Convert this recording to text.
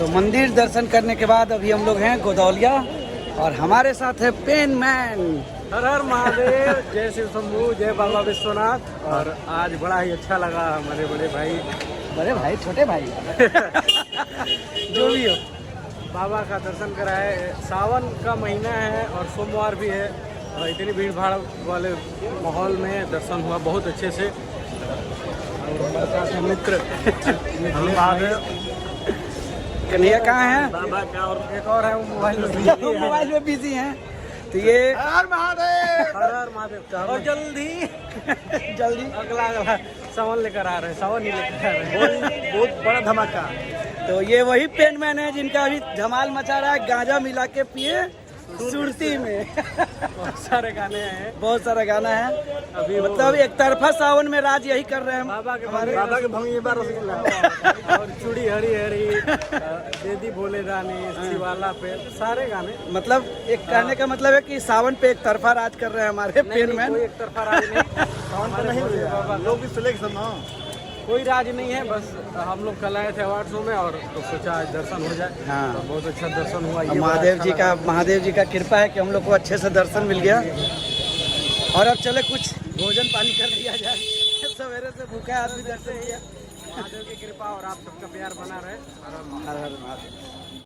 तो मंदिर दर्शन करने के बाद अभी हम लोग हैं गोदौलिया और हमारे साथ है पेन मैन। हर हर महादेव, जय शिव शंभू, जय बाबा विश्वनाथ। और आज बड़ा ही अच्छा लगा हमारे बड़े भाई छोटे भाई जो भी हो, बाबा का दर्शन कराए। सावन का महीना है और सोमवार भी है और इतनी भीड़ भाड़ वाले माहौल में दर्शन हुआ बहुत अच्छे से। और मित्र कन्हैया कहाँ है? बाबा का और एक और है, वो मोबाइल में बिजी हैं। तो ये हर हर महादेव। और जल्दी अगला सावन लेकर आ रहे हैं, सावन ही लेकर आ रहे हैं। बहुत बड़ा धमाका। तो ये वही पेन मैन है जिनका अभी धमाल मचा रहा है, गांजा मिला के पिए सुरती में। बहुत सारे गाने हैं, बहुत सारा गाना है अभी मतलब एक तरफा सावन में राज यही कर रहे हैं बाबा के भंगी बार रसगुल्ला और चूड़ी हरी हरी, देदी भोले रानी, शिवाला पे सारे गाने। मतलब एक कहने का मतलब है कि सावन पे एक तरफा राज कर रहे हैं हमारे पेन मैन। कोई एक तरफा राज नहीं, सावन पे नहीं बाबा लोग भी सिलेक्शन ना, कोई राज नहीं है। बस हम लोग कल आए थे अवार्ड शो में और तो सोचा आज दर्शन हो जाए। हाँ, तो बहुत अच्छा दर्शन हुआ। ये महादेव जी का कृपा है कि हम लोग को अच्छे से दर्शन मिल गया। और अब चले कुछ भोजन पानी कर लिया जाए, सवेरे से भूखा आदमी दर्शन किया। महादेव की कृपा और आप सबका प्यार बना रहे। हर हर महादेव।